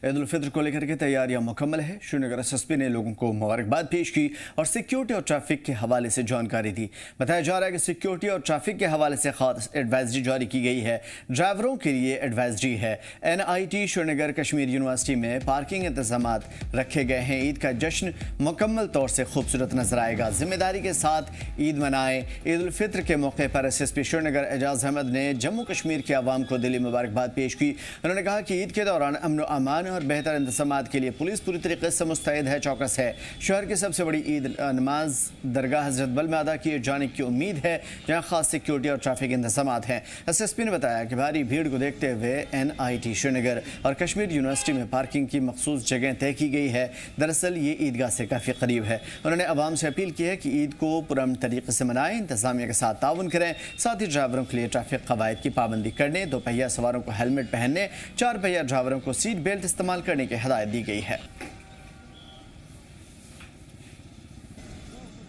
ईद उल फित्र को लेकर के तैयारियां मुकम्मल है। श्रीनगर एसएसपी ने लोगों को मुबारकबाद पेश की और सिक्योरिटी और ट्रैफिक के हवाले से जानकारी दी। बताया जा रहा है कि सिक्योरिटी और ट्रैफिक के हवाले से खास एडवाइजरी जारी की गई है। ड्राइवरों के लिए एडवाइजरी है। NIT श्रीनगर कश्मीर यूनिवर्सिटी में पार्किंग इंतजाम रखे गए हैं। ईद का जश्न मुकम्मल तौर से खूबसूरत नजर आएगा। जिम्मेदारी के साथ ईद मनाएं। ईद उल फित्र के मौके पर SSP श्रीनगर एजाज अहमद ने जम्मू कश्मीर के अवाम को दिली मुबारकबाद पेश की। उन्होंने कहा कि ईद के दौरान अमन अमान और बेहतर इंतजामात के लिए पुलिस पूरी तरीके से मुस्तैद है, चौकस है। शहर की सबसे बड़ी ईद नमाज दरगाह हजरत बल में अदा किए जाने की उम्मीद है, जहां खास सिक्योरिटी और ट्रैफिक इंतजामात हैं। SSP ने बताया कि भारी भीड़ को देखते हुए NIT श्रीनगर और कश्मीर यूनिवर्सिटी में पार्किंग की मखसूस जगह तय की गई है। दरअसल ये ईदगाह से काफ़ी करीब है। उन्होंने अवाम से अपील की है कि ईद को पुरअमन तरीके से मनाएं, इंतजामिया के साथ ताउन करें, साथ ही ड्राइवरों के लिए ट्रैफिक कवायद की पाबंदी करने, दोपहिया सवारों को हेलमेट पहनने, चार पहिया ड्राइवरों को सीट बेल्ट इस्तेमाल करने की हिदायत दी गई है।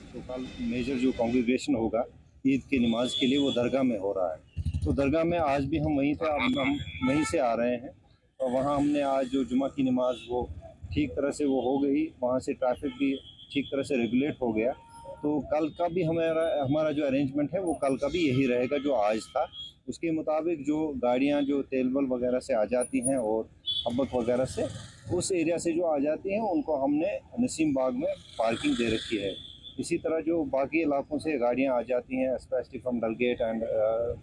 तो कल मेजर जो कांग्रेगेशन होगा ईद की नमाज के लिए वो दरगाह में हो रहा है। तो दरगाह में आज भी हम वहीं थे, हम वहीं से आ रहे हैं। और वहाँ हमने आज जो जुमा की नमाज वो ठीक तरह से वो हो गई, वहाँ से ट्रैफिक भी ठीक तरह से रेगुलेट हो गया। तो कल का भी हमारा जो अरेंजमेंट है वो कल का भी यही रहेगा जो आज था। उसके मुताबिक जो गाड़ियाँ जो तेलबल वगैरह से आ जाती हैं और अब्बक वगैरह से उस एरिया से जो आ जाती हैं उनको हमने नसीम बाग में पार्किंग दे रखी है। इसी तरह जो बाकी इलाकों से गाड़ियाँ आ जाती हैं specially from Dalgate and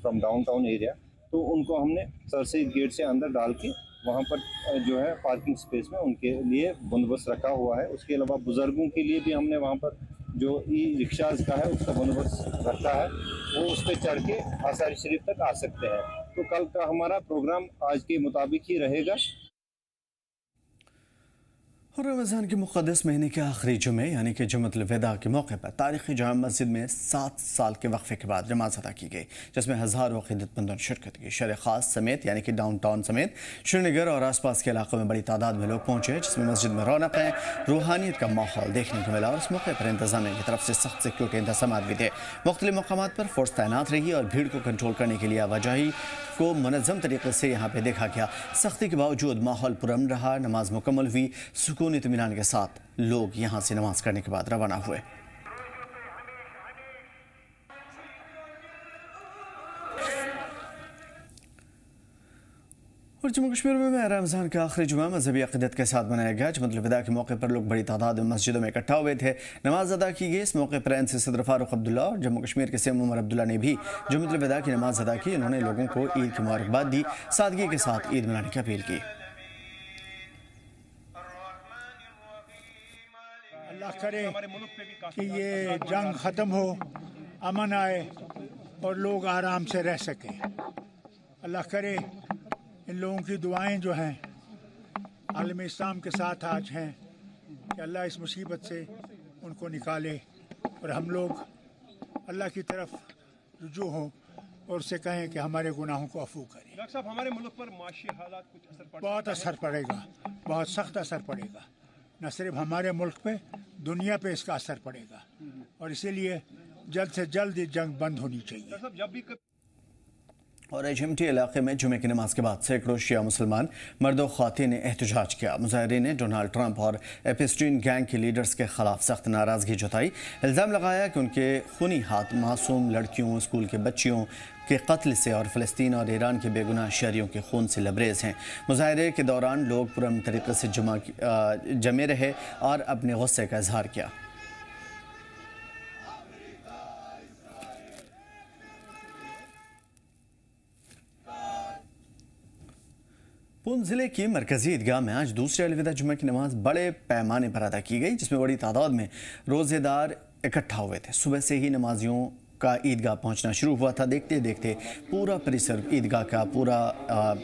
from downtown area, तो उनको हमने सर सैद गेट से अंदर डाल के वहाँ पर जो है पार्किंग स्पेस में उनके लिए बंदोबस्त रखा हुआ है। उसके अलावा बुज़ुर्गों के लिए भी हमने वहाँ पर जो रिक्शाज का है उसका बंदोबस्त रखा है, वो उस पर चढ़ के आसारी शरीफ तक आ सकते हैं। तो कल का हमारा प्रोग्राम आज के मुताबिक ही रहेगा। और रमज़ान के मुक़द्दस महीने के आखिरी जुमे यानी कि जुम्मतुल विदा के मौके पर तारीख़ी जामा मस्जिद में 7 साल के वक्फे के बाद नमाज अदा की गई, जिसमें हज़ारों अक़ीदतमंदों ने शिरकत की। शहर ख़ास समेत यानी कि डाउनटाउन समेत श्रीनगर और आसपास के इलाकों में बड़ी तादाद में लोग पहुँचे, जिसमें मस्जिद में रौनक है, रूहानियत का माहौल देखने को मिला। और इस मौके पर इंतजामिया की तरफ से सख्त सिक्योरिटी इंतजाम भी थे। मुख्तलिफ मकामात पर फोर्स तैनात रही और भीड़ को कंट्रोल करने के लिए आवाजाही को मुनज़्ज़म तरीके से यहाँ पर देखा गया। सख्ती के बावजूद माहौल पुरअमन रहा। नमाज मुकम्मल हुई। सुकून इत्मीनान के साथ लोग यहां से नमाज करने के बाद रवाना हुए। और जम्मू कश्मीर में रमज़ान का आखिरी जुमा मजहबी अक़ीदत के साथ मनाया गया। जुम्मतुल विदा के मौके पर लोग बड़ी तादाद में मस्जिदों में इकट्ठा हुए थे, नमाज अदा की गई। इस मौके पर NC सदर फारूक अब्दुल्ला और जम्मू कश्मीर के CM उमर अब्दुल्ला ने भी जुम्मतुल विदा की नमाज अदा की। उन्होंने लोगों को ईद की मुबारकबाद दी, सादगी के साथ ईद मनाने की अपील की। अल्लाह करे कि ये जंग ख़त्म हो, अमन आए और लोग आराम से रह सकें। अल्लाह करे इन लोगों की दुआएं जो हैं आलम इस्लाम के साथ आज हैं कि अल्लाह इस मुसीबत से उनको निकाले और हम लोग अल्लाह की तरफ रुजू हों और उससे कहें कि हमारे गुनाहों को अफू करें। डॉक्टर साहब, हमारे मुल्क पर माशी हालात कुछ असर पड़ता है? बहुत असर पड़ेगा, बहुत सख्त असर पड़ेगा। न सिर्फ हमारे मुल्क पे, दुनिया पे इसका असर पड़ेगा और इसीलिए जल्द से जल्द ये जंग बंद होनी चाहिए। जब भी और HMT इलाके में जुमे की नमाज के बाद सैकड़ों शिया मुसलमान मर्दों ख़वातीन ने एहतजाज किया। मुजाहिरीन ने डोनाल्ड ट्रंप और एपिस्टीन गैंग के लीडर्स के खिलाफ सख्त नाराज़गी जताई। इल्ज़ाम लगाया कि उनके खूनी हाथ मासूम लड़कियों, स्कूल के बच्चियों के कत्ल से और फ़लस्तीन और ईरान के बेगुनाह शहरियों के खून से लबरेज हैं। मुजाहरे के दौरान लोग पुरअमन तरीके से जमे रहे और अपने गुस्से का इजहार किया। पूंछ जिले की मरकजी ईदगाह में आज दूसरे अलविदा जुम्मे की नमाज बड़े पैमाने पर अदा की गई, जिसमें बड़ी तादाद में रोज़ेदार इकट्ठा हुए थे। सुबह से ही नमाजियों का ईदगाह पहुंचना शुरू हुआ था। देखते देखते पूरा परिसर ईदगाह का पूरा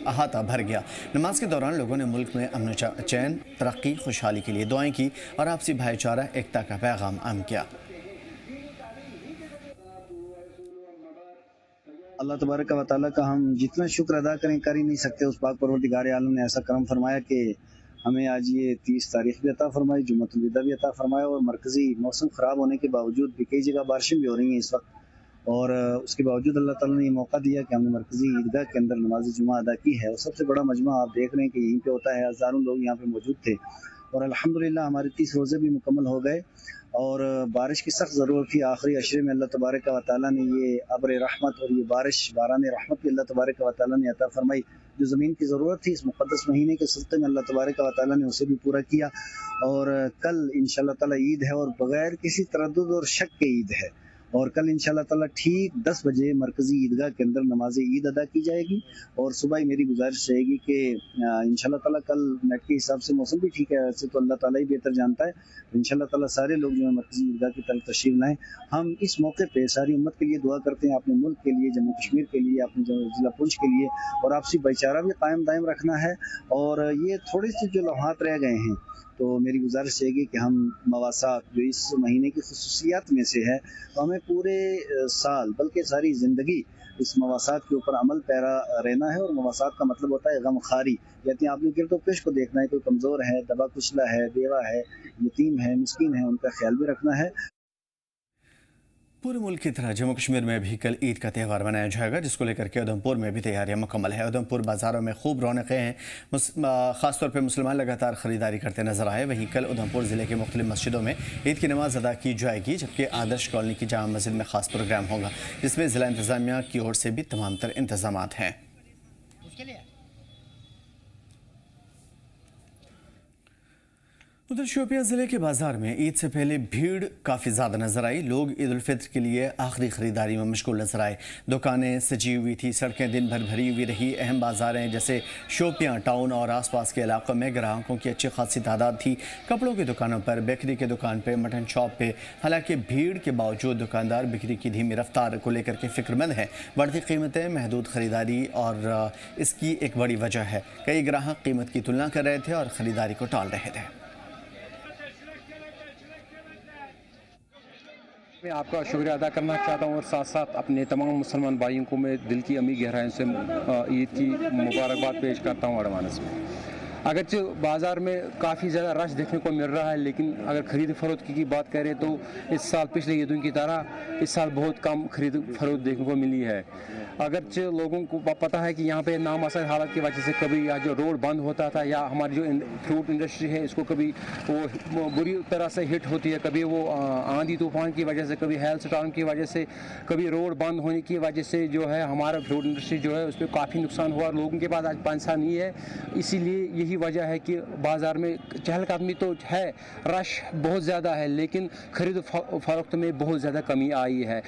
अहाता भर गया। नमाज के दौरान लोगों ने मुल्क में अमन चैन, तरक्की, खुशहाली के लिए दुआएं की और आपसी भाईचारा, एकता का पैगाम आम किया। अल्लाह तबारक व तआला का हम जितना शुक्र अदा करें कर ही नहीं सकते। उस पाक परवरदिगार आलम ने ऐसा करम फरमाया कि हमें आज ये 30 तारीख भी अता फरमाई, जुम्मतुल विदा भी अता फरमाया और मरकज़ी मौसम ख़राब होने के बावजूद भी कई जगह बारिशें भी हो रही हैं इस वक्त। और उसके बावजूद अल्लाह ताला ने ये मौका दिया कि हमने मरकज़ी ईदगाह के अंदर नमाज जुमा अदा की है। और सबसे बड़ा मजमा आप देख रहे हैं कि यहीं पे होता है, हज़ारों लोग यहाँ पे मौजूद थे और अल्हम्दुलिल्लाह हमारे 30 रोज़े भी मुकम्मल हो गए और बारिश की सख्त ज़रूरत थी। आखिरी अशरे में अल्लाह तबारक व तआला ने ये अब्र रहमत और ये बारिश बारान रहमत भी अल्लाह तबारक व तआला ने अता फरमाई। जो ज़मीन की ज़रूरत थी इस मुक़द्दस महीने के सिलसिले में अल्लाह तबारक व तआला ने उसे भी पूरा किया। और कल इंशाअल्लाह ताला ईद है और बग़ैर किसी तरद्दुद और शक के ईद है। और कल इंशाअल्लाह ताला ठीक 10 बजे मरकज़ी ईदगाह के अंदर नमाज ईद अदा की जाएगी। और सुबह ही मेरी गुजारिश रहेगी कि इंशाअल्लाह ताला कल नेट के हिसाब से मौसम भी ठीक है, वैसे तो अल्लाह ताला ही बेहतर जानता है। इंशाअल्लाह ताला सारे लोग जो है मरकज़ी ईदगाह की तरफ तशरीफ़ लाएँ। हम इस मौके पे सारी उम्मत के लिए दुआ करते हैं, अपने मुल्क के लिए, जम्मू कश्मीर के लिए, अपने ज़िला पुंछ के लिए, और आपसी भाईचारा भी कायम दायम रखना है। और ये थोड़े से जो लम्हात रह गए हैं तो मेरी गुजारिश रहेगी कि हम मवासात जो इस महीने की खुसूसियात में से है, तो हमें पूरे साल बल्कि सारी ज़िंदगी इस मवासात के ऊपर अमल पैरा रहना है। और मवासात का मतलब होता है गमखारी, यानी आपने गिरदो पेश को देखना है, कोई कमज़ोर है, दबा कुचला है, बेवा है, यतीम है, मिस्कीन है, उनका ख्याल भी रखना है। पूरे मुल्क की तरह जम्मू कश्मीर में भी कल ईद का त्यौहार मनाया जाएगा, जिसको लेकर के उधमपुर में भी तैयारियां मुकम्मल है। उधमपुर बाज़ारों में खूब रौनकें हैं, ख़ासतौर पर मुसलमान लगातार ख़रीदारी करते नजर आए। वहीं कल उधमपुर ज़िले के मुख्तलिफ मस्जिदों में ईद की नमाज अदा की जाएगी, जबकि आदर्श कॉलोनी की जामा मस्जिद में ख़ास प्रोग्राम होगा, जिसमें ज़िला इंतज़ामिया की ओर से भी तमाम तर इंतज़ामात हैं। उधर शोपियां जिले के बाजार में ईद से पहले भीड़ काफ़ी ज़्यादा नजर आई। लोग ईद उल फित्र के लिए आखिरी खरीदारी में मशगूल नजर आए। दुकानें सजी हुई थी, सड़कें दिन भर भरी हुई रही। अहम बाजारें जैसे शोपियां टाउन और आसपास के इलाकों में ग्राहकों की अच्छी खासी तादाद थी। कपड़ों की दुकानों पर, बेकरी की दुकान पर, मटन शॉप पे हालांकि भीड़ के बावजूद दुकानदार बिक्री की धीमी रफ्तार को लेकर के फिक्रमंद हैं। बढ़ती कीमतें, महदूद खरीदारी और इसकी एक बड़ी वजह है। कई ग्राहक कीमत की तुलना कर रहे थे और ख़रीदारी को टाल रहे थे। मैं आपका शुक्रिया अदा करना चाहता हूँ और साथ साथ अपने तमाम मुसलमान भाइयों को मैं दिल की अमी गहराइयों से ईद की मुबारकबाद पेश करता हूँ एडवांस में। अगरचे बाज़ार में काफ़ी ज़्यादा रश देखने को मिल रहा है, लेकिन अगर ख़रीद फरोख्त की बात करें तो इस साल पिछले ईदों की तरह इस साल बहुत कम ख़रीद फरोख्त देखने को मिली है। अगरचे लोगों को पता है कि यहाँ पे नामुमकिन हालत की वजह से कभी या जो रोड बंद होता था या हमारी जो फ्रूट इंडस्ट्री है इसको कभी वो बुरी तरह से हिट होती है, कभी वो आंधी तूफान की वजह से, कभी हेल स्टॉर्म की वजह से, कभी रोड बंद होने की वजह से जो है हमारा फ्रूट इंडस्ट्री जो है उस पर काफ़ी नुकसान हुआ। लोगों के पास आज पैसा नहीं है, इसीलिए यही वजह है कि बाज़ार में चहलकदमी तो है, रश बहुत ज़्यादा है, लेकिन खरीद फरोख्त में बहुत ज़्यादा कमी आई है।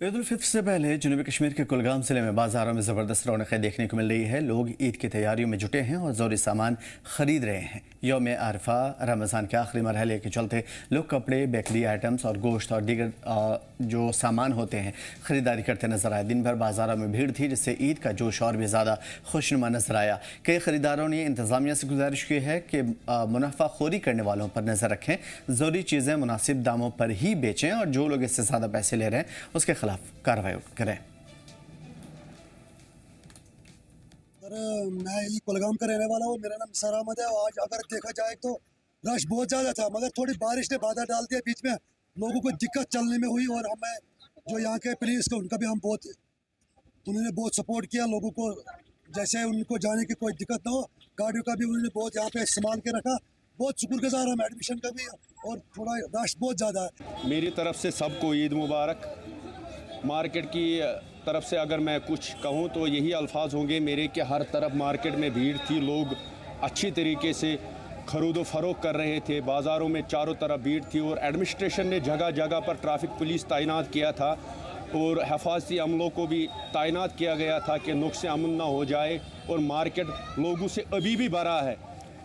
ईद उल फित्र से पहले जनूबी कश्मीर के कुलगाम जिले में बाजारों में ज़बरदस्त रौनकें देखने को मिल रही है। लोग ईद की तैयारियों में जुटे हैं और ज़रूरी सामान खरीद रहे हैं। यौम अरफा रमज़ान के आखिरी मरहले के चलते लोग कपड़े, बेकरी आइटम्स और गोश्त और दीगर जो सामान होते हैं खरीदारी करते नजर आए। दिन भर बाजारों में भीड़ थी, जिससे ईद का जोश और भी ज़्यादा खुशनुमा नजर आया। कई खरीदारों ने इंतज़ामिया से गुजारिश की है कि मुनाफाखोरी करने वालों पर नज़र रखें, ज़रूरी चीज़ें मुनासिब दामों पर ही बेचें और जो लोग इससे ज़्यादा पैसे ले रहे हैं उसके खिलाफ कार्रवाई करें। मैं ही कुलगाम का रहने वाला हूँ, मेरा नाम निसार अहमद है। आज अगर देखा जाए तो रश बहुत ज़्यादा था, मगर थोड़ी बारिश ने बाधा डाल दिया, बीच में लोगों को दिक्कत चलने में हुई। और हमें जो यहाँ के पुलिस को उनका भी हम उन्होंने बहुत सपोर्ट किया लोगों को, जैसे उनको जाने की कोई दिक्कत ना हो। गाड़ियों का भी उन्होंने बहुत यहाँ पे संभाल के रखा, बहुत शुक्रगुजार हम एडमिशन का भी। और थोड़ा रश बहुत ज़्यादा है। मेरी तरफ से सबको ईद मुबारक। मार्केट की तरफ से अगर मैं कुछ कहूँ तो यही अल्फाज होंगे मेरे कि हर तरफ मार्केट में भीड़ थी, लोग अच्छी तरीके से खरीदो फरोख्त कर रहे थे। बाज़ारों में चारों तरफ भीड़ थी और एडमिनिस्ट्रेशन ने जगह जगह पर ट्रैफिक पुलिस तैनात किया था और हिफाजती अमलों को भी तैनात किया गया था कि नुक्स अमन ना हो जाए। और मार्केट लोगों से अभी भी भरा है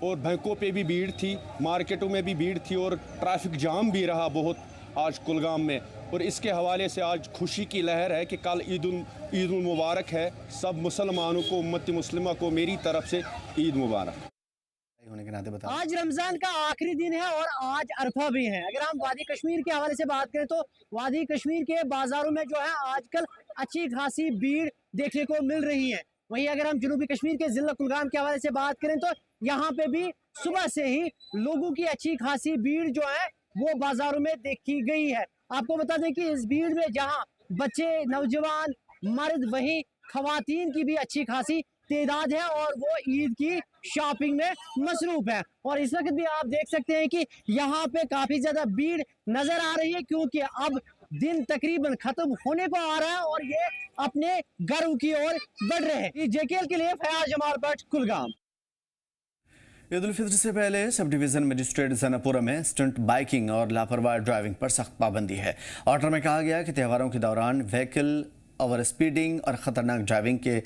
और बैंकों पे भी भीड़ थी, मार्केटों में भी भीड़ थी और ट्रैफिक जाम भी रहा बहुत आज कुलगाम में। और इसके हवाले से आज खुशी की लहर है कि कल ईद उल मुबारक है। सब मुसलमानों को, उम्मत मुस्लिमा को मेरी तरफ से ईद मुबारक। होने के नाते बताओ, आज रमजान का आखिरी दिन है और आज अरफा भी है। अगर हम वादी कश्मीर के हवाले से बात करें तो वादी कश्मीर के बाजारों में जो है आजकल अच्छी खासी भीड़ देखने को मिल रही है। वहीं अगर हम जनूबी कश्मीर के जिला कुलगाम के हवाले से बात करें तो यहाँ पे भी सुबह से ही लोगों की अच्छी खासी भीड़ जो है वो बाजारों में देखी गई है। आपको बता दें कि इस भीड़ में जहां बच्चे, नौजवान, मर्द, वहीं खवातीन की भी अच्छी खासी तादाद है और वो ईद की शॉपिंग में मसरूफ है। और इस वक्त भी आप देख सकते हैं कि यहाँ पे काफी ज्यादा भीड़ नजर आ रही है, क्योंकि अब दिन तकरीबन खत्म होने को आ रहा है और ये अपने घरों की ओर बढ़ रहे हैं। जेकेएल के लिए फयाज जमाल भट्ट, कुलगाम। ईद उल फित्र से पहले सब डिवीजन मजिस्ट्रेट जनापुरा में स्टंट बाइकिंग और लापरवाह ड्राइविंग पर सख्त पाबंदी है। ऑर्डर में कहा गया कि त्योहारों के दौरान व्हीकल ओवर स्पीडिंग और ख़तरनाक ड्राइविंग के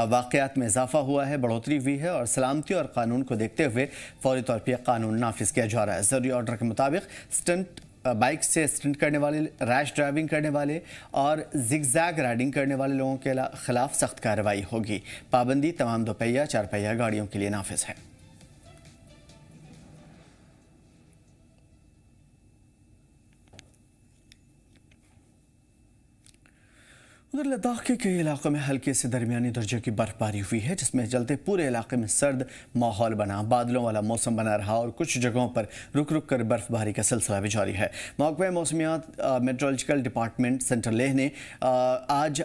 वाक़यात में इजाफा हुआ है, बढ़ोतरी हुई है और सलामती और कानून को देखते हुए फौरी तौर पर कानून नाफिज किया जा रहा है। ज़रूरी ऑर्डर के मुताबिक स्टंट बाइक से स्टंट करने वाले, रैश ड्राइविंग करने वाले और जिगजैग राइडिंग करने वाले लोगों के खिलाफ सख्त कार्रवाई होगी। पाबंदी तमाम दोपहिया, चारपहिया गाड़ियों के लिए नाफिज है। उधर लद्दाख के कई इलाकों में हल्के से दरमियानी दर्जे की बर्फबारी हुई है, जिसमें चलते पूरे इलाके में सर्द माहौल बना, बादलों वाला मौसम बना रहा और कुछ जगहों पर रुक रुक कर बर्फबारी का सिलसिला भी जारी है। मौके मौसमियात मेट्रोलॉजिकल डिपार्टमेंट सेंटर लेह ने आज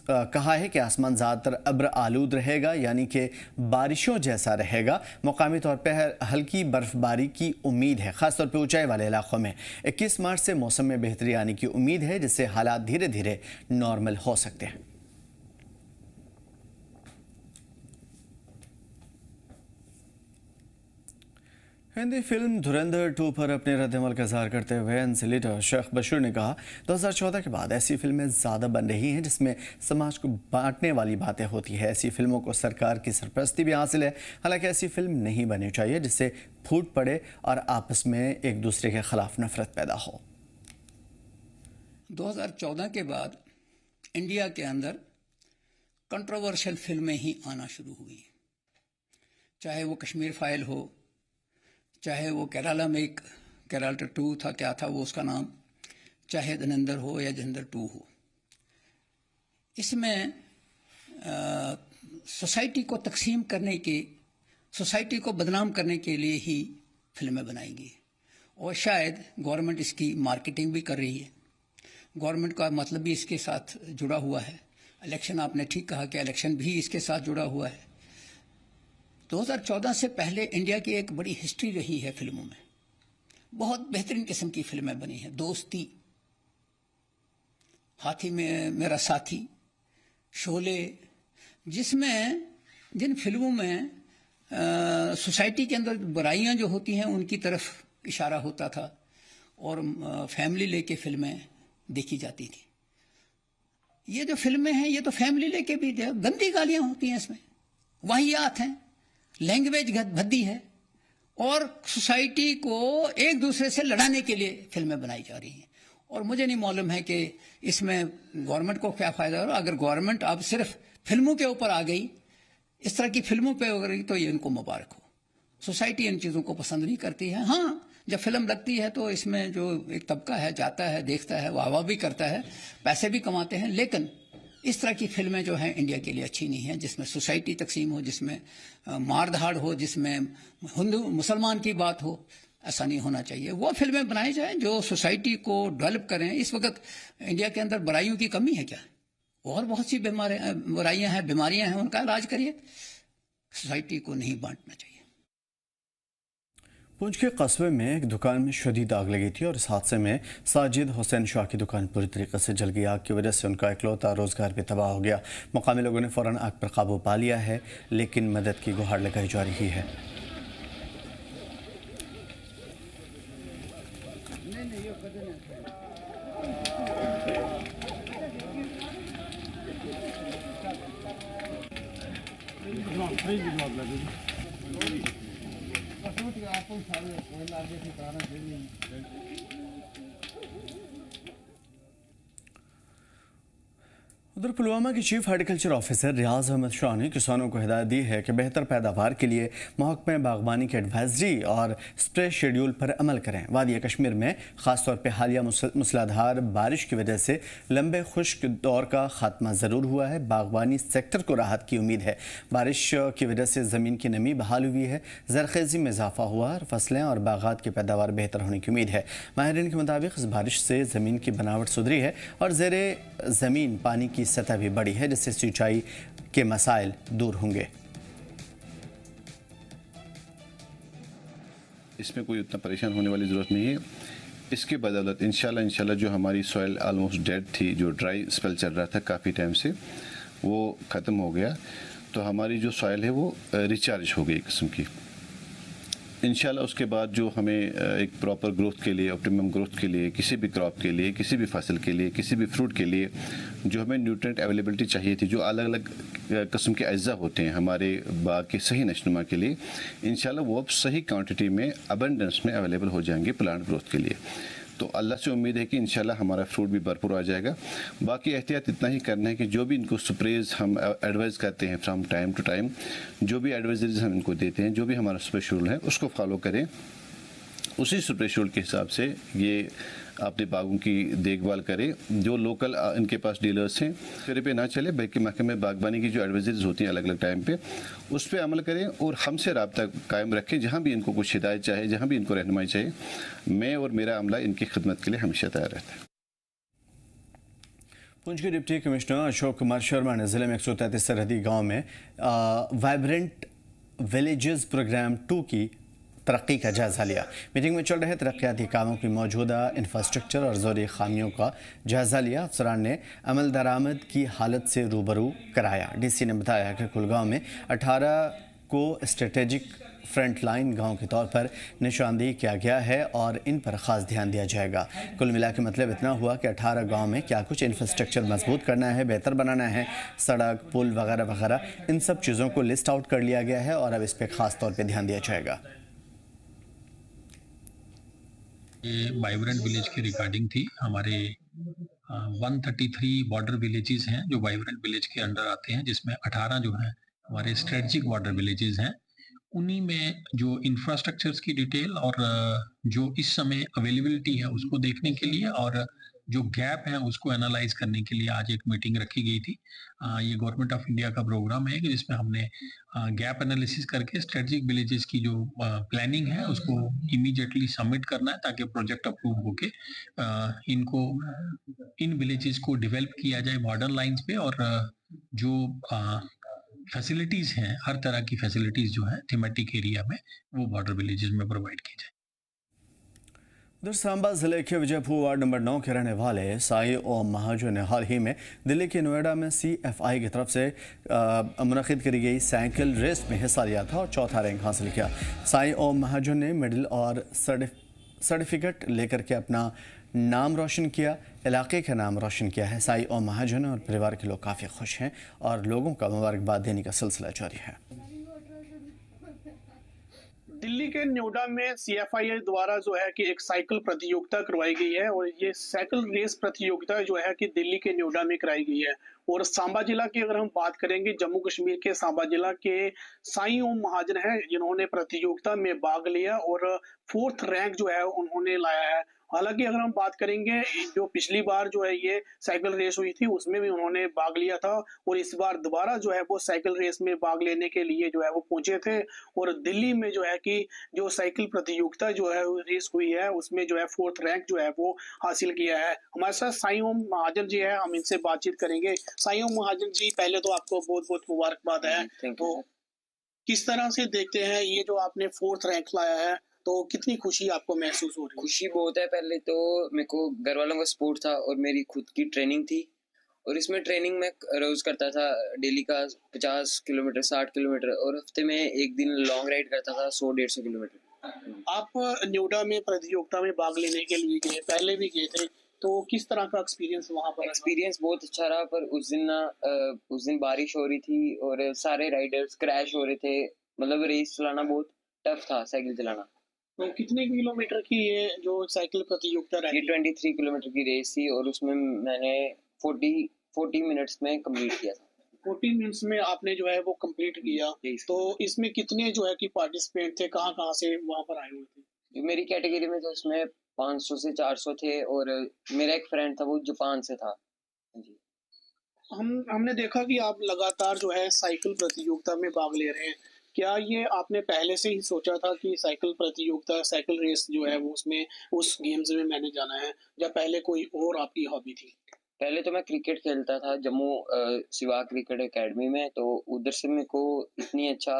कहा है कि आसमान ज़्यादातर अब्र आलूद रहेगा, यानी कि बारिशों जैसा रहेगा। मुकामी तौर पर हल्की बर्फबारी की उम्मीद है, खासतौर पर ऊंचाई वाले इलाकों में। 21 मार्च से मौसम में बेहतरी आने की उम्मीद है, जिससे हालात धीरे धीरे नॉर्मल हो सकते हैं। हिंदी फिल्म धुरंधर 2 पर अपने रद्दमल का इज़हार करते हुए एनसीलेटर शेख बशीर ने कहा, 2014 के बाद ऐसी फिल्में ज़्यादा बन रही हैं जिसमें समाज को बांटने वाली बातें होती है। ऐसी फिल्मों को सरकार की सरपरस्ती भी हासिल है। हालांकि ऐसी फिल्म नहीं बननी चाहिए जिससे फूट पड़े और आपस में एक दूसरे के खिलाफ नफरत पैदा हो। 2014 के बाद इंडिया के अंदर कंट्रोवर्शियल फिल्में ही आना शुरू हुई, चाहे वो कश्मीर फाइल हो, चाहे वो केरला में एक केरला 2 था, क्या था वो उसका नाम, चाहे धुरंधर हो या धुरंधर 2 हो। इसमें सोसाइटी को तकसीम करने की, सोसाइटी को बदनाम करने के लिए ही फिल्में बनाएंगी और शायद गवर्नमेंट इसकी मार्केटिंग भी कर रही है। गवर्नमेंट का मतलब भी इसके साथ जुड़ा हुआ है। इलेक्शन, आपने ठीक कहा कि इलेक्शन भी इसके साथ जुड़ा हुआ है। 2014 से पहले इंडिया की एक बड़ी हिस्ट्री रही है फिल्मों में, बहुत बेहतरीन किस्म की फिल्में बनी हैं। दोस्ती, हाथी में मेरा साथी, शोले, जिसमें जिन फिल्मों में सोसाइटी के अंदर बुराइयां जो होती हैं उनकी तरफ इशारा होता था और फैमिली लेके फिल्में देखी जाती थी। ये जो फिल्में हैं ये तो फैमिली लेके भी, गंदी गालियां होती हैं इसमें, वाहियात हैं, लैंग्वेज भद्दी है और सोसाइटी को एक दूसरे से लड़ाने के लिए फिल्में बनाई जा रही हैं। और मुझे नहीं मालूम है कि इसमें गवर्नमेंट को क्या फ़ायदा हो। अगर गवर्नमेंट अब सिर्फ फिल्मों के ऊपर आ गई, इस तरह की फिल्मों पे हो गई, तो ये इनको मुबारक हो। सोसाइटी इन चीज़ों को पसंद नहीं करती है। हाँ, जब फिल्म लगती है तो इसमें जो एक तबका है जाता है, देखता है, वाह वाह भी करता है, पैसे भी कमाते हैं, लेकिन इस तरह की फिल्में जो हैं इंडिया के लिए अच्छी नहीं हैं, जिसमें सोसाइटी तकसीम हो, जिसमें मार धाड़ हो, जिसमें हिंदू मुसलमान की बात हो। ऐसा नहीं होना चाहिए। वो फिल्में बनाई जाएं जो सोसाइटी को डेवलप करें। इस वक्त इंडिया के अंदर बुराइयों की कमी है क्या? और बहुत सी बुराइयां हैं, बीमारियां हैं, उनका इलाज करिए। सोसाइटी को नहीं बांटना चाहिए। पुंछ के कस्बे में एक दुकान में शदीद आग लगी थी और इस हादसे में साजिद हुसैन शाह की दुकान पूरी तरीके से जल गई। आग की वजह से उनका इकलौता रोजगार भी तबाह हो गया। मुकामी लोगों ने फौरन आग पर काबू पा लिया है, लेकिन मदद की गुहार लगाई जा रही है। उधर पुलवामा के चीफ हार्टिकल्चर ऑफिसर रियाज अहमद शाह ने किसानों को हिदायत दी है कि बेहतर पैदावार के लिए महकमे बागबानी के एडवाइजरी और स्प्रे शेड्यूल पर अमल करें। वादी कश्मीर में खासतौर पर हालिया मूसलाधार बारिश की वजह से लंबे खुश्क दौर का खात्मा ज़रूर हुआ है। बागबानी सेक्टर को राहत की उम्मीद है। बारिश की वजह से ज़मीन की नमी बहाल हुई है, ज़रखेज़ी में इजाफा हुआ और फसलें और बागात की पैदावार बेहतर होने की उम्मीद है। माहिरीन के मुताबिक इस बारिश से ज़मीन की बनावट सुधरी है और ज़ेरे ज़मीन पानी की सतह भी बढ़ी है, जिससे सिंचाई के मसाइल दूर होंगे। इसमें कोई उतना परेशान होने वाली ज़रूरत नहीं है। इसके बदौलत इंशाल्लाह जो हमारी सॉइल ऑलमोस्ट डेड थी, जो ड्राई स्पेल चल रहा था काफ़ी टाइम से, वो ख़त्म हो गया। तो हमारी जो सॉइल है वो रिचार्ज हो गई एक किस्म की। इंशाल्लाह उसके बाद जो हमें एक प्रॉपर ग्रोथ के लिए, ऑप्टिमम ग्रोथ के लिए, किसी भी क्रॉप के लिए, किसी भी फसल के लिए, किसी भी फ्रूट के लिए जो हमें न्यूट्रिएंट अवेलेबिलिटी चाहिए थी, जो अलग अलग किस्म के अज्जा होते हैं हमारे बाग के सही नशनुमा के लिए, इंशाल्लाह वो अब सही क्वांटिटी में, अबंडेंस में अवेलेबल हो जाएंगे प्लांट ग्रोथ के लिए। तो अल्लाह से उम्मीद है कि इंशाल्लाह हमारा फ्रूट भी भरपूर आ जाएगा। बाकी एहतियात इतना ही करना है कि जो भी इनको स्प्रेज हम एडवाइस करते हैं फ्रॉम टाइम टू टाइम, जो भी एडवाइजरीज हम इनको देते हैं, जो भी हमारा स्प्रे शेड्यूल है उसको फॉलो करें। उसी स्प्रे शेड्यूल के हिसाब से ये अपने बागों की देखभाल करें। जो लोकल इनके पास डीलर्स हैं फिर पे ना चले, बल्कि महकमे बागबानी की जो एडवाइजरीज होती हैं अलग अलग टाइम पे, उस पर अमल करें और हमसे रब्ता कायम रखें। जहाँ भी इनको कुछ हिदायत चाहिए, जहाँ भी इनको रहनुमाई चाहिए, मैं और मेरा अमला इनकी खिदमत के लिए हमेशा तैयार रहता है। पुंछ के डिप्टी कमिश्नर अशोक कुमार शर्मा ने जिले में 133 सरहदी गाँव में वाइब्रेंट विलेजेस प्रोग्राम 2 की तरक्की का जायजा लिया। मीटिंग में चल रहे तरक्याती कामों की मौजूदा इंफ्रास्ट्रक्चर और ज़रूरी खामियों का जायजा लिया। अफसरान ने अमल दरामद की हालत से रूबरू कराया। डीसी ने बताया कि कुलगांव में 18 को स्ट्रेटेजिक फ्रंट लाइन गाँव के तौर पर निशानदेही किया गया है और इन पर ख़ास ध्यान दिया जाएगा। कुल मिला के मतलब इतना हुआ कि 18 गाँव में क्या कुछ इंफ्रास्ट्रक्चर मजबूत करना है, बेहतर बनाना है, सड़क, पुल वगैरह वगैरह, इन सब चीज़ों को लिस्ट आउट कर लिया गया है और अब इस पर ख़ास तौर पर ध्यान दिया जाएगा। ये वाइब्रेंट विलेज की रिगार्डिंग थी। हमारे 133 बॉर्डर विलेजेस हैं जो वाइब्रेंट विलेज के अंडर आते हैं, जिसमें 18 जो हैं हमारे स्ट्रेटजिक बॉर्डर विलेजेस हैं। उन्हीं में जो इंफ्रास्ट्रक्चर्स की डिटेल और जो इस समय अवेलेबिलिटी है उसको देखने के लिए और जो गैप है उसको एनालाइज करने के लिए आज एक मीटिंग रखी गई थी। ये गवर्नमेंट ऑफ इंडिया का प्रोग्राम है जिसमें हमने गैप एनालिसिस करके स्ट्रेटजिक विलेजेस की जो प्लानिंग है उसको इमीडिएटली सबमिट करना है ताकि प्रोजेक्ट अप्रूव होके इनको इन विलेजेस को डेवलप किया जाए मॉडर्न लाइंस पे और जो फैसिलिटीज़ हैं, हर तरह की फैसिलिटीज़ जो हैं थीमेटिक एरिया में वो बॉर्डर विलेजेस में प्रोवाइड की जाए। उधर सांबा जिले के विजयपुर वार्ड नंबर 9 के रहने वाले साई ओम महाजन ने हाल ही में दिल्ली के नोएडा में CFI की तरफ से मुनक़िद करी गई साइकिल रेस में हिस्सा लिया था और चौथा रैंक हासिल किया। साई ओम महाजन ने मेडल और सर्टिफिकेट लेकर के अपना नाम रोशन किया, इलाके का नाम रोशन किया है। साई ओम महाजन और परिवार के लोग काफ़ी खुश हैं और लोगों का मुबारकबाद देने का सिलसिला जारी है। दिल्ली के नोएडा में CFI द्वारा जो है कि एक साइकिल प्रतियोगिता करवाई गई है और ये साइकिल रेस प्रतियोगिता जो है कि दिल्ली के नोएडा में कराई गई है। और सांबा जिला की अगर हम बात करेंगे, जम्मू कश्मीर के सांबा जिला के साई ओम महाजन है जिन्होंने प्रतियोगिता में भाग लिया और 4th रैंक जो है उन्होंने लाया है। हालांकि अगर हम बात करेंगे जो पिछली बार जो है ये साइकिल रेस हुई थी उसमें भी उन्होंने भाग लिया था और इस बार दोबारा जो है वो साइकिल रेस में भाग लेने के लिए जो है वो पहुंचे थे और दिल्ली में जो है कि जो साइकिल प्रतियोगिता जो है रेस हुई है उसमें जो है 4th रैंक जो है वो हासिल किया है। हमारे साथ साई ओम महाजन जी है, हम इनसे बातचीत करेंगे। साई ओम महाजन जी, पहले तो आपको बहुत बहुत मुबारकबाद है। तो किस तरह से देखते हैं ये जो आपने 4th रैंक लाया है, तो कितनी खुशी आपको महसूस हो रही है? खुशी बहुत है। पहले तो मेरे को घर वालों का सपोर्ट था और मेरी खुद की ट्रेनिंग थी और इसमें ट्रेनिंग में रोज करता था डेली का 50 किलोमीटर 60 किलोमीटर और हफ्ते में एक दिन लॉन्ग राइड करता था 100-150 किलोमीटर। आप नोएडा में प्रतियोगिता में भाग लेने के लिए गए, पहले भी गए थे, तो किस तरह का एक्सपीरियंस वहाँ पर? एक्सपीरियंस बहुत अच्छा रहा, पर उस दिन बारिश हो रही थी और सारे राइडर्स क्रैश हो रहे थे। मतलब रेस चलाना बहुत टफ था, साइकिल चलाना। तो कितने किलोमीटर की ये जो साइकिल प्रतियोगिता रही? 23 किलोमीटर की रेस थी और उसमें मैंने 40 मिनट्स में कंप्लीट किया था। 14 मिनट्स में आपने जो है वो कंप्लीट किया। तो इसमें कितने जो है कि पार्टिसिपेंट थे, कहाँ से वहां पर आए हुए थे? जो मेरी कैटेगरी में तो उसमें 500 से 400 थे और मेरा एक फ्रेंड था वो जापान से था जी। हमने देखा कि आप लगातार जो है साइकिल प्रतियोगिता में भाग ले रहे हैं। क्या ये आपने पहले से ही सोचा था कि साइकिल प्रतियोगिता, साइकिल रेस जो है वो उसमें उस गेम्स में मैंने जाना है, या पहले कोई और आपकी हॉबी थी? पहले तो मैं क्रिकेट खेलता था जम्मू सिवा क्रिकेट एकेडमी में, तो उधर से मेरे को इतनी अच्छा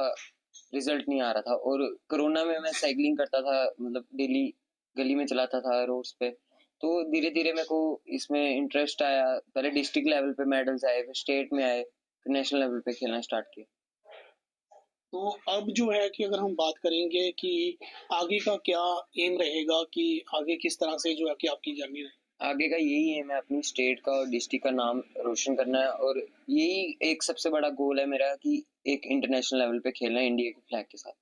रिजल्ट नहीं आ रहा था। और कोरोना में मैं साइकिलिंग करता था, मतलब डेली गली में चलाता था रोड्स पे। तो धीरे धीरे मेरे को इसमें इंटरेस्ट आया। पहले डिस्ट्रिक्ट लेवल पे मेडल्स आए, फिर स्टेट में आए, फिर नेशनल लेवल पे खेलना स्टार्ट किया। तो अब जो है कि अगर हम बात करेंगे कि आगे का क्या एम रहेगा, कि आगे किस तरह से जो है कि आपकी जर्नी रहेगी? आगे का यही एम है, अपनी स्टेट का और डिस्ट्रिक्ट का नाम रोशन करना है। और यही एक सबसे बड़ा गोल है मेरा कि एक इंटरनेशनल लेवल पे खेलना है इंडिया के फ्लैग के साथ।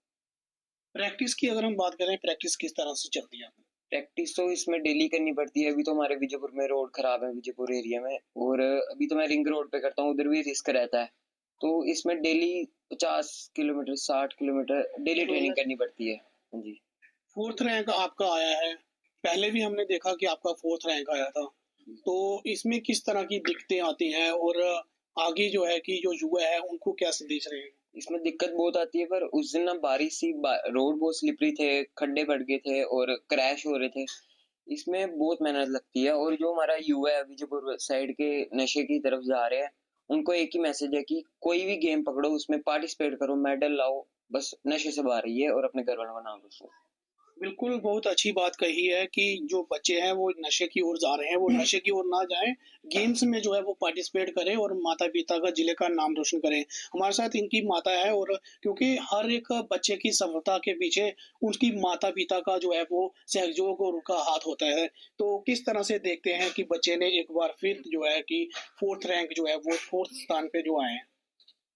प्रैक्टिस की अगर हम बात करें, प्रैक्टिस किस तरह से चलती है? प्रैक्टिस तो इसमें डेली करनी पड़ती है। अभी तो हमारे विजयपुर में रोड खराब है, विजयपुर एरिया में, और अभी तो मैं रिंग रोड पे करता हूँ, उधर भी रिस्क रहता है। तो इसमें daily 50 kilometre 60 kilometre daily training करनी पड़ती है जी। 4th रैंक आपका आया है, पहले भी हमने देखा कि आपका 4th रैंक आया था। तो इसमें किस तरह की दिक्कतें आती हैं, और आगे जो है कि जो युवा है उनको क्या संदेश रहेगा? इसमें दिक्कत बहुत आती है, पर उस दिन ना बारिश सी, रोड बहुत स्लिपरी थे, खड्डे बढ़ गए थे और क्रैश हो रहे थे। इसमें बहुत मेहनत लगती है। और जो हमारा युवा है विजयपुर साइड के नशे की तरफ जा रहे हैं, उनको एक ही मैसेज है कि कोई भी गेम पकड़ो, उसमें पार्टिसिपेट करो, मेडल लाओ, बस नशे से बाहर रहिए और अपने घर वालों का नाम रोशन। बिल्कुल, बहुत अच्छी बात कही है कि जो बच्चे हैं वो नशे की ओर जा रहे हैं, वो नशे की ओर ना जाएं, गेम्स में जो है वो पार्टिसिपेट करें और माता पिता का, जिले का नाम रोशन करें। हमारे साथ इनकी माता है, और क्योंकि हर एक बच्चे की सफलता के पीछे उनकी माता पिता का जो है वो सहयोग और उनका हाथ होता है। तो किस तरह से देखते हैं कि बच्चे ने एक बार फिर जो है कि 4th रैंक जो है वो 4th स्थान पे जो आए हैं?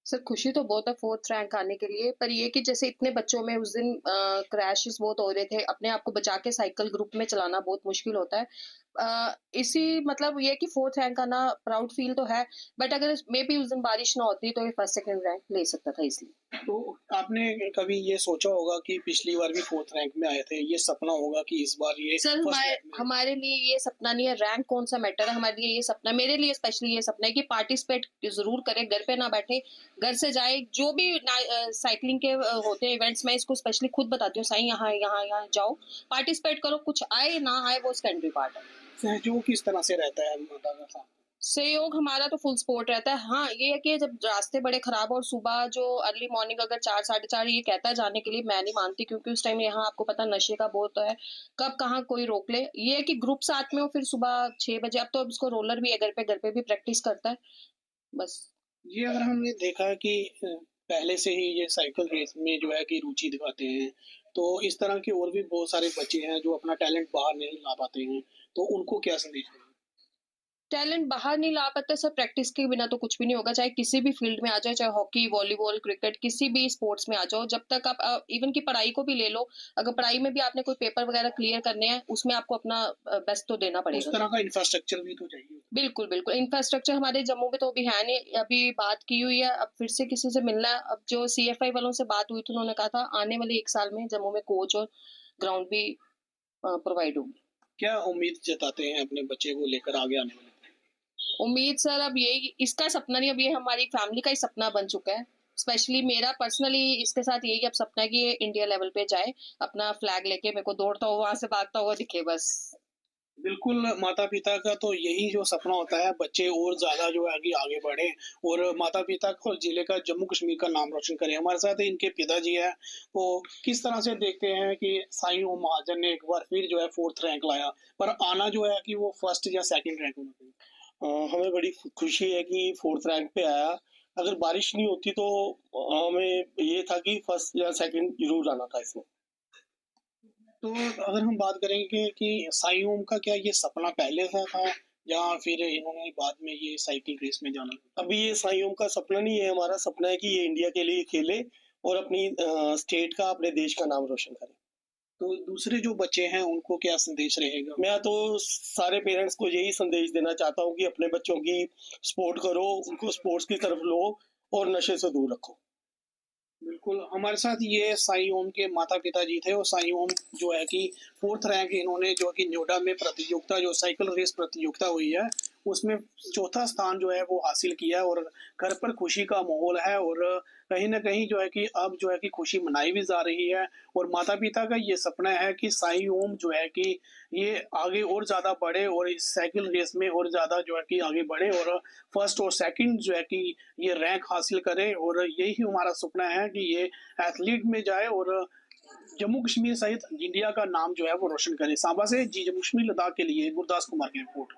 सर खुशी तो बहुत है 4th रैंक आने के लिए, पर ये कि जैसे इतने बच्चों में उस दिन क्रैशेस बहुत हो रहे थे, अपने आप को बचा के साइकिल ग्रुप में चलाना बहुत मुश्किल होता है। इसी मतलब ये कि 4th रैंक आना प्राउड फील तो है, बट अगर मे बी उस दिन बारिश ना होती तो ये 1st 2nd रैंक ले सकता था इसलिए। तो आपने कभी ये सोचा होगा कि पिछली बार भी 4th रैंक में आए थे, ये सपना होगा कि इस बार ये सर हमारे लिए ये सपना नहीं है, रैंक कौन सा मैटर है, हमारे लिए ये सपना, मेरे लिए स्पेशली ये सपना है कि पार्टिसिपेट जरूर करें, घर पे ना बैठे, घर से जाए। जो भी साइकिलिंग के होते हैं इवेंट्स, मैं इसको स्पेशली खुद बताती हूँ, साईं यहाँ यहाँ यहाँ जाओ, पार्टिसिपेट करो, कुछ आए ना आए वो सेकेंडरी पार्ट है। सहयोग किस तरह से रहता है माता का साथ? सहयोग हमारा तो फुल सपोर्ट रहता है। हाँ ये है कि जब रास्ते बड़े खराब और सुबह जो अर्ली मॉर्निंग अगर 4 साढ़े 4 ये कहता है जाने के लिए, मैं नहीं मानती, क्योंकि उस टाइम यहाँ आपको पता नशे का बहुत है, कब कहाँ कोई रोक ले। ये है कि ग्रुप साथ में हो, फिर सुबह 6 बजे, अब तो इसको रोलर भी है घर पे भी प्रैक्टिस करता है बस। ये अगर हमने देखा है कि पहले से ही ये साइकिल रेस में जो है कि रुचि दिखाते हैं, तो इस तरह के और भी बहुत सारे बच्चे हैं जो अपना टैलेंट बाहर नहीं ला पाते हैं, तो उनको क्या संदेश है? टैलेंट बाहर नहीं ला पाते सर, प्रैक्टिस के बिना तो कुछ भी नहीं होगा। चाहे किसी भी फील्ड में आ जाए, चाहे हॉकी, वॉलीबॉल, क्रिकेट, किसी भी स्पोर्ट्स में आ जाओ, जब तक आप इवन की पढ़ाई को भी ले लो, अगर पढ़ाई में भी आपने कोई पेपर वगैरह क्लियर करने हैं, उसमें आपको अपना बेस्ट तो देना पड़ेगा। उस तरह का इंफ्रास्ट्रक्चर भी तो चाहिए। बिल्कुल बिल्कुल, इंफ्रास्ट्रक्चर हमारे जम्मू में तो अभी है नहीं, अभी बात की हुई है, अब फिर से किसी से मिलना है। अब जो CFI वालों से बात हुई थी, उन्होंने कहा था आने वाले 1 साल में जम्मू में कोच और ग्राउंड भी प्रोवाइड होगी। क्या उम्मीद जताते हैं अपने बच्चे को लेकर आगे आने वाले? उम्मीद सर अब यही, इसका सपना नहीं, अब ये हमारी फैमिली का ही सपना बन चुका है। स्पेशली मेरा पर्सनली इसके साथ यही अब सपना है कि ये इंडिया लेवल पे जाए, अपना फ्लैग लेके मेरे को दौड़ता हुआ वहां से भागता हुआ दिखे बस। बिल्कुल, माता पिता का तो यही जो सपना होता है, बच्चे और ज्यादा जो है कि आगे बढ़े और माता पिता को और जिले का, जम्मू कश्मीर का नाम रोशन करें। हमारे साथ इनके पिताजी है, तो किस तरह से देखते हैं कि साईं ओम महाजन ने एक बार फिर जो है 4th रैंक लाया, पर आना जो है कि वो 1st या 2nd रैंक होना चाहिए? हमें बड़ी खुशी है कि 4th रैंक पे आया। अगर बारिश नहीं होती तो हमें ये था कि 1st या 2nd जरूर आना था इसमें। तो अगर हम बात करेंगे कि साईं ओम का क्या ये सपना पहले से था, या फिर इन्होंने बाद में ये साइकिल रेस में जाना? अभी ये साईं ओम का सपना नहीं है, हमारा सपना है कि ये इंडिया के लिए खेले और अपनी स्टेट का, अपने देश का नाम रोशन करे। तो दूसरे जो बच्चे हैं उनको क्या संदेश रहेगा? मैं तो सारे पेरेंट्स को यही संदेश देना चाहता हूँ कि अपने बच्चों की सपोर्ट करो, उनको स्पोर्ट्स की तरफ लो और नशे से दूर रखो। बिल्कुल, हमारे साथ ये साई ओम के माता पिता जी थे और साई ओम जो है कि 4th रैंक इन्होंने जो कि नोएडा में प्रतियोगिता जो साइकिल रेस प्रतियोगिता हुई है उसमें 4था स्थान जो है वो हासिल किया है और घर पर खुशी का माहौल है और कहीं ना कहीं जो है कि अब जो है कि खुशी मनाई भी जा रही है और माता पिता का ये सपना है कि साई ओम जो है कि ये आगे और ज़्यादा बढ़े और इस साइकिल रेस में और ज़्यादा जो है कि आगे बढ़े और फर्स्ट और सेकंड जो है कि ये रैंक हासिल करे और यही हमारा सपना है कि ये एथलीट में जाए और जम्मू कश्मीर सहित इंडिया का नाम जो है वो रोशन करे। सांबा से जी जम्मू कश्मीर लद्दाख के लिए गुरदास कुमार की रिपोर्ट।